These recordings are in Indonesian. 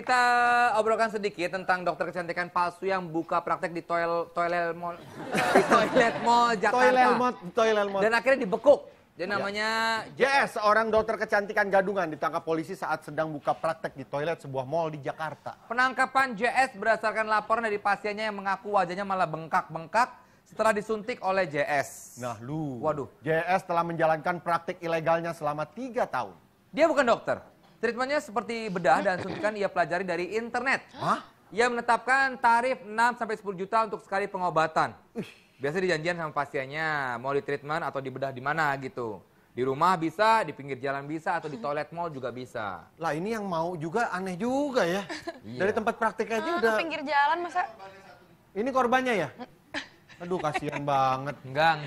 kita obrolkan sedikit tentang dokter kecantikan palsu yang buka praktek di toilet mall Jakarta. Toilet mall. Dan akhirnya dibekuk. Jadi namanya JS, seorang dokter kecantikan gadungan ditangkap polisi saat sedang buka praktek di toilet sebuah mall di Jakarta. Penangkapan JS berdasarkan laporan dari pasiennya yang mengaku wajahnya malah bengkak-bengkak setelah disuntik oleh JS. Nah lu, Waduh. JS telah menjalankan praktik ilegalnya selama 3 tahun. Dia bukan dokter. Treatmentnya seperti bedah dan suntikan ia pelajari dari internet. Hah? Ia menetapkan tarif 6-10 juta untuk sekali pengobatan. Biasa dijanjian sama pasiennya, mau di treatment atau dibedah di mana gitu. Di rumah bisa, di pinggir jalan bisa, atau di toilet mall juga bisa. Lah ini yang mau juga aneh juga ya. Iya. Dari tempat praktik aja udah. Pinggir jalan masa? Ini korbannya ya? Aduh kasihan banget. Enggak.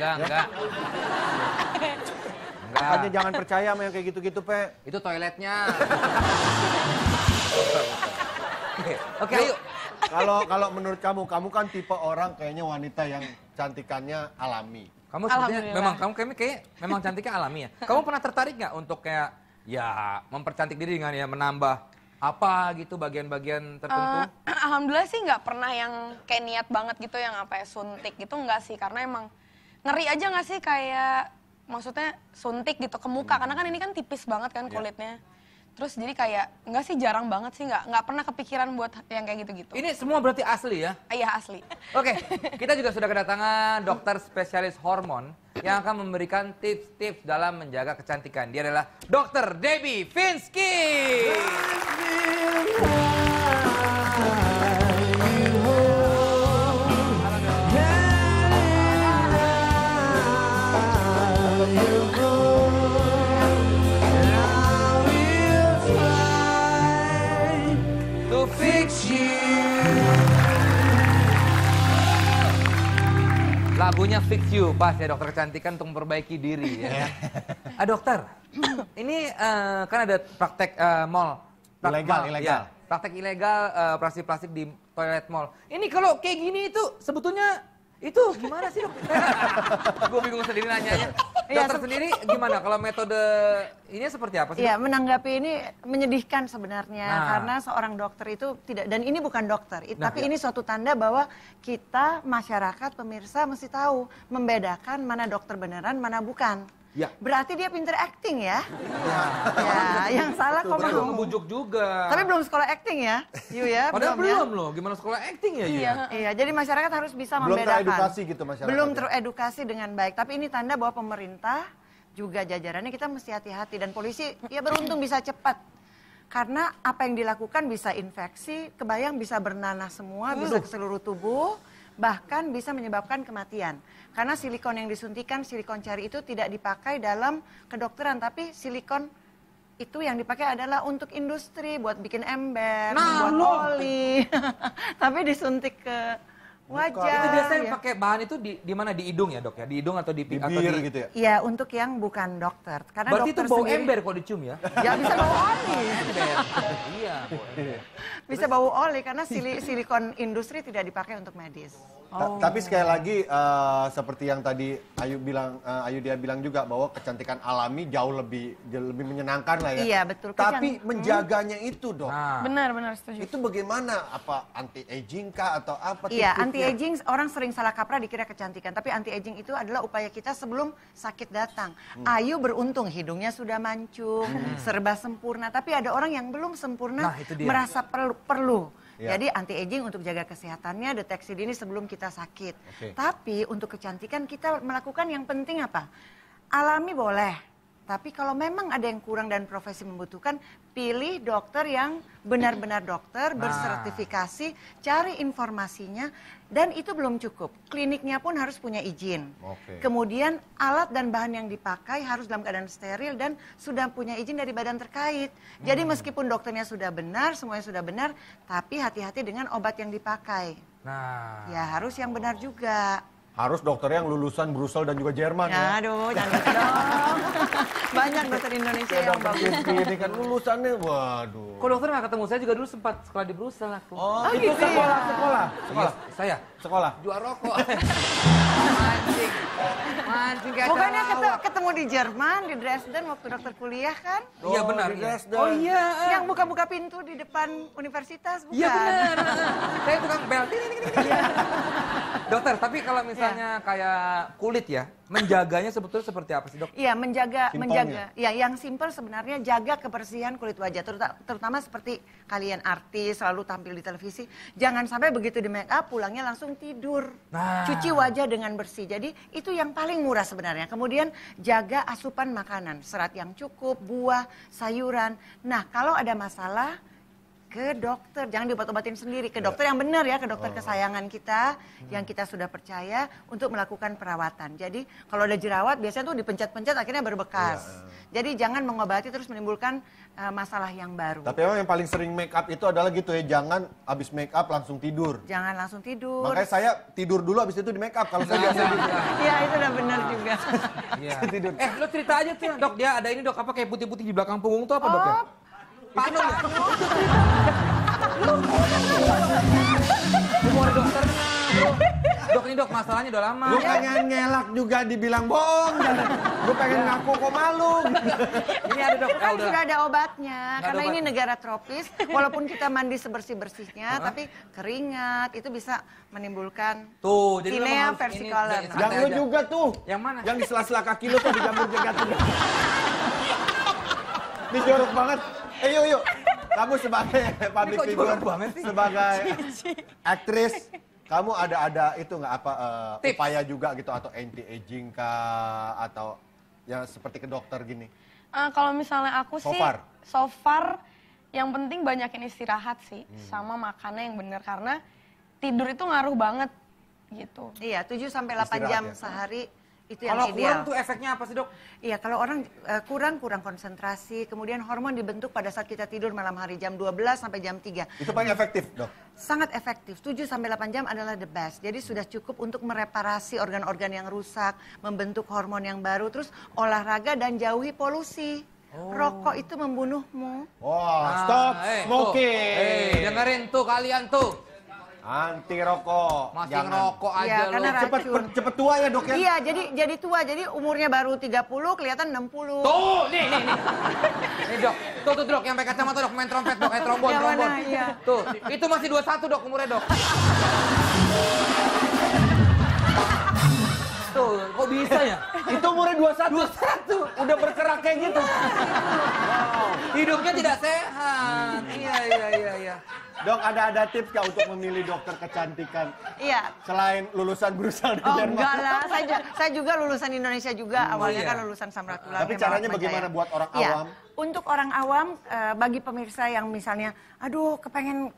Makanya jangan percaya sama yang kayak gitu-gitu, Pe. Itu toiletnya. Oke, ayo. Kalau menurut kamu kan tipe orang kayaknya wanita yang cantikannya alami. Kamu sebenarnya memang cantiknya alami ya. Kamu pernah tertarik nggak untuk kayak ya mempercantik diri dengan ya menambah apa gitu bagian-bagian tertentu? Alhamdulillah sih nggak pernah yang kayak niat banget gitu yang apa ya suntik gitu nggak sih, karena emang ngeri aja nggak sih kayak maksudnya suntik gitu ke muka karena kan ini kan tipis banget kan kulitnya. Terus jadi kayak enggak sih, jarang banget sih, nggak pernah kepikiran buat yang kayak gitu-gitu. Ini semua berarti asli ya? Iya asli. Oke, kita juga sudah kedatangan dokter spesialis hormon yang akan memberikan tips-tips dalam menjaga kecantikan. Dia adalah Dr. Debbie Finsky. Lagunya Fix You, pas ya dokter kecantikan untuk memperbaiki diri ya. Dokter, ini kan ada praktek mall. Ilegal. Ya, praktek ilegal plastik-plastik di toilet mall. Ini kalau kayak gini itu sebetulnya itu gimana sih dok? Gue bingung sendiri nanyanya. Dokter sendiri gimana kalau metode ini seperti apa sih? Iya, menanggapi ini menyedihkan sebenarnya karena seorang dokter itu tidak, dan ini bukan dokter, tapi ini suatu tanda bahwa kita masyarakat pemirsa mesti tahu membedakan mana dokter beneran, mana bukan. Ya. Berarti dia pinter acting ya. Ya, yang salah kok Mau mau. ngebujuk juga. Tapi belum sekolah acting ya, Yu ya. Padahal ya. belum loh, gimana sekolah acting ya? Iya, jadi masyarakat harus bisa Belum membedakan. teredukasi gitu masyarakat. Belum teredukasi dengan baik. Tapi ini tanda bahwa pemerintah juga jajarannya kita mesti hati-hati, dan polisi ya beruntung bisa cepat. Karena apa yang dilakukan bisa infeksi, kebayang bisa bernanah semua, bisa ke seluruh tubuh, bahkan bisa menyebabkan kematian. Karena silikon yang disuntikan, silikon cari itu tidak dipakai dalam kedokteran, tapi silikon itu yang dipakai adalah untuk industri, buat bikin ember, buat oli. Tapi disuntik ke wajah. Itu biasanya pakai bahan itu di mana, di hidung ya dok ya? Di hidung atau di bibir atau di... gitu ya? Iya, untuk yang bukan dokter. Karena Berarti dokter itu bau sendiri, ember kalau dicium ya? ya bisa bau oli. Iya. Bisa bau oli karena silikon industri tidak dipakai untuk medis. Tapi sekali lagi seperti yang tadi Ayu dia bilang juga bahwa kecantikan alami jauh lebih menyenangkan lah ya. Iya, betul. Tapi menjaganya itu dok. Benar setuju. Itu bagaimana? Apa anti aging kah atau apa? Iya, tips-tipsnya? anti aging orang sering salah kaprah dikira kecantikan, tapi anti aging itu adalah upaya kita sebelum sakit datang. Ayu beruntung hidungnya sudah mancung, serba sempurna, tapi ada orang yang belum sempurna merasa perlu. Ya. Jadi anti aging untuk jaga kesehatannya, deteksi dini sebelum kita sakit. Tapi untuk kecantikan kita melakukan yang penting apa? Alami boleh, tapi kalau memang ada yang kurang dan profesi membutuhkan, pilih dokter yang benar-benar dokter, bersertifikasi, cari informasinya, dan itu belum cukup. Kliniknya pun harus punya izin. Kemudian alat dan bahan yang dipakai harus dalam keadaan steril dan sudah punya izin dari badan terkait. Jadi meskipun dokternya sudah benar, semuanya sudah benar, tapi hati-hati dengan obat yang dipakai. Ya harus yang benar juga. Harus dokter yang lulusan Brussel dan juga Jerman ya. Aduh, jangan gitu dong. Banyak dokter Indonesia yang bagus. Ini kan lulusannya, waduh. Kok dokter nggak ketemu? Saya juga dulu sempat sekolah di Brussel aku. Oh, itu sekolah. Saya? Sekolah. Jual rokok. Mancing. Mancing kayak Bukannya lawak. ketemu di Jerman, di Dresden waktu dokter kuliah kan? Iya benar. di Iya. Dresden. Oh iya. Yang buka-buka pintu di depan universitas, bukan? Iya benar. Saya tukang bel. Dokter, tapi kalau misalnya kayak kulit ya, menjaganya sebetulnya seperti apa sih, Dok? Iya, menjaga. Simpelnya. Ya, yang simpel sebenarnya jaga kebersihan kulit wajah, terutama seperti kalian artis selalu tampil di televisi, jangan sampai begitu di make up pulangnya langsung tidur. Nah. Cuci wajah dengan bersih. Jadi itu yang paling murah sebenarnya. Kemudian jaga asupan makanan, serat yang cukup, buah, sayuran. Nah, kalau ada masalah ke dokter, jangan diobat-obatin sendiri, ke dokter yang benar ya, ke dokter kesayangan kita yang kita sudah percaya untuk melakukan perawatan. Jadi kalau ada jerawat biasanya tuh dipencet-pencet akhirnya berbekas. Jadi jangan mengobati terus menimbulkan masalah yang baru. Tapi emang yang paling sering make up itu adalah gitu ya, jangan habis make up langsung tidur. Jangan langsung tidur. Makanya saya tidur dulu habis itu di make up kalau saya biasa gitu. Iya, itu udah benar juga. Iya. Tidur. Lo cerita aja tuh, Dok, dia ada ini, Dok, apa kayak putih-putih di belakang punggung tuh apa, Dok ya? Panon ya? Humor dokter, bro. Dok, ini Dok, masalahnya udah lama. Gue pengen ngelak juga dibilang bohong. Gue pengen ngaku kok malu. Ini ada, Dok. Kan udah. sudah ada obatnya, Nggak karena ada ini obat. negara tropis, walaupun kita mandi sebersih-bersihnya, tapi keringat itu bisa menimbulkan Tuh, jadi lo tinea emang harus versicolor. ini, Yang lu aja. juga tuh. Yang mana? Yang di sela-sela kaki lu tuh di jamur jagat juga. Ini jorok banget. Yuk. Kamu sebagai public kok figure, jorok banget sih? sebagai aktris, kamu ada itu nggak apa Tips. upaya juga gitu atau anti aging kah atau yang seperti ke dokter gini? Kalau misalnya aku So sih, far? so far yang penting banyakin istirahat sih, sama makannya yang bener karena tidur itu ngaruh banget gitu. Iya, 7 sampai 8 Istirahat jam ya. sehari itu yang Kalau ideal. kurang tuh efeknya apa sih, Dok? Iya, kalau orang kurang konsentrasi, kemudian hormon dibentuk pada saat kita tidur malam hari jam 12 sampai jam 3. Itu paling efektif, Dok. Sangat efektif, 7 sampai 8 jam adalah the best. Jadi sudah cukup untuk mereparasi organ-organ yang rusak, membentuk hormon yang baru, terus olahraga dan jauhi polusi. Rokok itu membunuhmu. Wah, stop smoking. Dengerin tuh kalian tuh. Anti rokok. Masih Jangan. ngerokok aja Iya, lo. karena racun. Cepet tua ya, Dok ya? Iya, jadi tua. Jadi umurnya baru 30, kelihatan 60. Tuh, nih. Nih, Dok. Tuh, Dok, yang pakai kacamata, Dok, main trompet, Dok, kayak trombon. Yang mana? Iya. Tuh, itu masih 21, Dok, umurnya, Dok. Tuh, kok bisa ya? Itu umurnya 21. Udah bergerak kayak gitu. Hidupnya tidak sehat. Iya. Dok, ada tips nggak untuk memilih dokter kecantikan? Iya. Selain lulusan berusaha di Oh Jerman. enggak lah, saya juga lulusan Indonesia juga, awalnya iya. kan lulusan Samratulangi. Tapi caranya bagaimana buat orang awam? Untuk orang awam, bagi pemirsa yang misalnya, aduh kepengen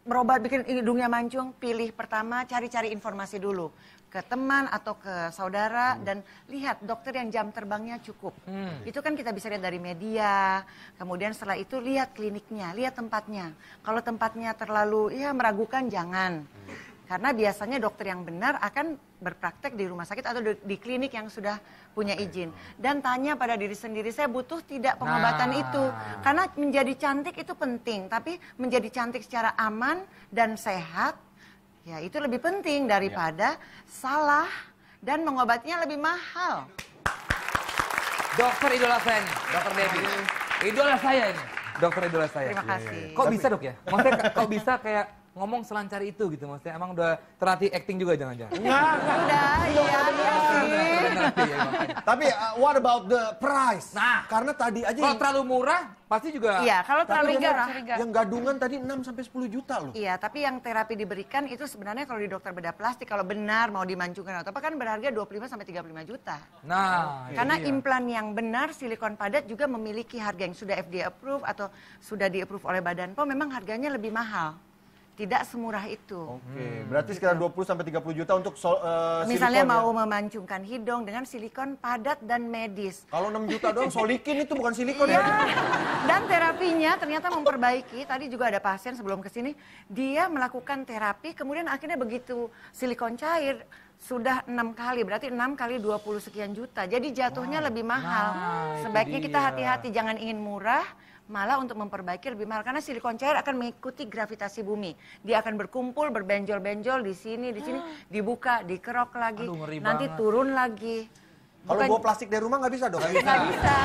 berobat bikin hidungnya mancung, pilih pertama cari-cari informasi dulu. Ke teman atau ke saudara dan lihat dokter yang jam terbangnya cukup. Itu kan kita bisa lihat dari media, kemudian setelah itu lihat kliniknya, lihat tempatnya. Kalau tempatnya terlalu meragukan jangan. Karena biasanya dokter yang benar akan berpraktek di rumah sakit atau di klinik yang sudah punya izin. Dan tanya pada diri sendiri, saya butuh tidak pengobatan itu. Karena menjadi cantik itu penting, tapi menjadi cantik secara aman dan sehat, ya itu lebih penting daripada salah dan mengobatinya lebih mahal. Dokter idola saya nih, Dokter Debbie. Idola saya ini, dokter idola saya. Terima kasih. Kok bisa, Dok ya? Maksudnya kok bisa kayak ngomong selancar itu gitu? Maksudnya emang udah terlatih acting juga jangan-jangan? Enggak. Udah, iya sih. Tapi what about the price? Nah. Karena tadi aja Kalau terlalu murah, pasti juga... Iya, kalau terlalu murah. yang gadungan tadi 6 sampai 10 juta loh. Iya, tapi yang terapi diberikan itu sebenarnya kalau di dokter bedah plastik, kalau benar mau dimancungkan atau apa kan berharga 25 sampai 35 juta. Nah, Karena itu dia. implan yang benar, silikon padat juga memiliki harga yang sudah FDA approve atau sudah di-approve oleh Badan POM, memang harganya lebih mahal. Tidak semurah itu. Oke, berarti sekitar 20 sampai 30 juta untuk Misalnya silikon, mau ya? memancungkan hidung dengan silikon padat dan medis. Kalau 6 juta doang solikin itu bukan silikon Iya. ya. Dan terapinya ternyata memperbaiki. Tadi juga ada pasien sebelum kesini, dia melakukan terapi, kemudian akhirnya begitu silikon cair, sudah 6 kali, berarti 6 kali 20 sekian juta. Jadi jatuhnya lebih mahal. Nah, itu Sebaiknya kita dia. hati-hati, jangan ingin murah, malah untuk memperbaiki lebih mahal karena silikon cair akan mengikuti gravitasi bumi. Dia akan berkumpul, berbenjol-benjol di sini, dibuka, dikerok lagi, Aduh, ngeri nanti banget. turun lagi. Kalau bawa plastik dari rumah nggak bisa dong? Nggak bisa.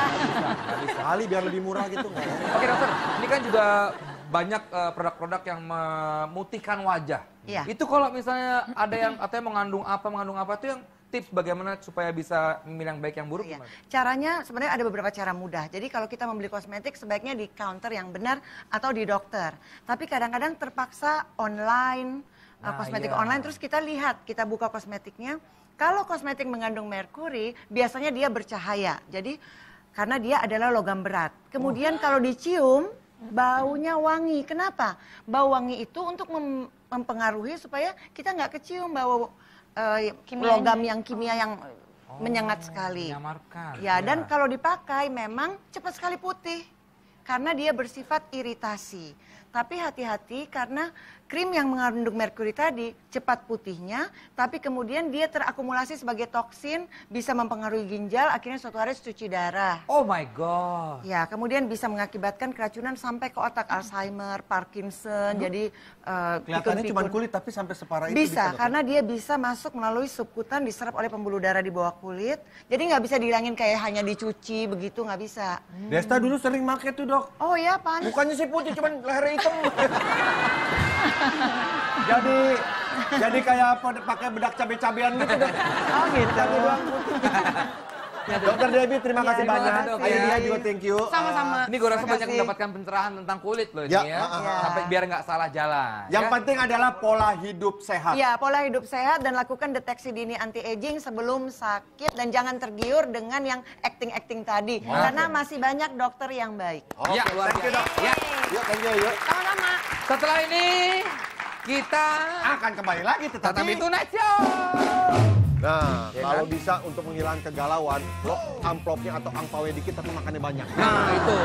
Kali biar lebih murah gitu. Oke dokter, ini kan juga banyak produk-produk yang memutihkan wajah. Iya. Itu kalau misalnya ada yang katanya mengandung apa itu yang tips bagaimana supaya bisa memilih yang baik yang buruk Iya. gimana? Caranya sebenarnya ada beberapa cara mudah. Jadi kalau kita membeli kosmetik sebaiknya di counter yang benar atau di dokter. Tapi kadang-kadang terpaksa online, Nah, kosmetik iya. online terus kita lihat, kita buka kosmetiknya. Kalau kosmetik mengandung merkuri, biasanya dia bercahaya. Jadi karena dia adalah logam berat. Kemudian kalau dicium, baunya wangi. Kenapa? Bau wangi itu untuk mempengaruhi supaya kita nggak kecium bau logam yang kimia yang menyengat sekali. Menyamarkan. Ya, dan kalau dipakai memang cepat sekali putih karena dia bersifat iritasi. Tapi hati-hati karena krim yang mengandung merkuri tadi cepat putihnya, tapi kemudian dia terakumulasi sebagai toksin, bisa mempengaruhi ginjal, akhirnya suatu hari cuci darah. Oh my god. Ya, kemudian bisa mengakibatkan keracunan sampai ke otak, Alzheimer, Parkinson, jadi Kelihatannya pikun-pikun. cuma kulit tapi sampai separah itu Bisa, dok? karena dia bisa masuk melalui subkutan, diserap oleh pembuluh darah di bawah kulit. Jadi nggak bisa dihilangin kayak hanya dicuci begitu, nggak bisa. Desta dulu sering make tuh dok. Oh ya, Pan. Bukannya sih putih, cuman lehernya hitam. jadi kayak apa, pakai bedak cabai-cabean gitu dok. Oh gitu. Cabai doang putih. Dokter Debbie, terima kasih terima banyak. kasih, dok. Ayo dia Ya. juga thank you. Sama-sama. Ini gue rasa Terima banyak kasih. mendapatkan pencerahan tentang kulit loh Ya, ini ya. ya. Sampai biar nggak salah jalan. Yang ya. penting adalah pola hidup sehat. Ya, pola hidup sehat dan lakukan deteksi dini anti-aging sebelum sakit dan jangan tergiur dengan yang acting-acting tadi. Karena masih banyak dokter yang baik. Oke, Ya, luar thank you biasa. dok. Ya. Yuk, thank you, yuk. Sama-sama. Setelah ini kita Akan kembali lagi tetap tetapi itu Tonight Show. nah, Ya kalau kan? bisa untuk menghilangkan kegalauan, lo amplopnya atau angpaunya dikit tapi makannya banyak. Nah itu.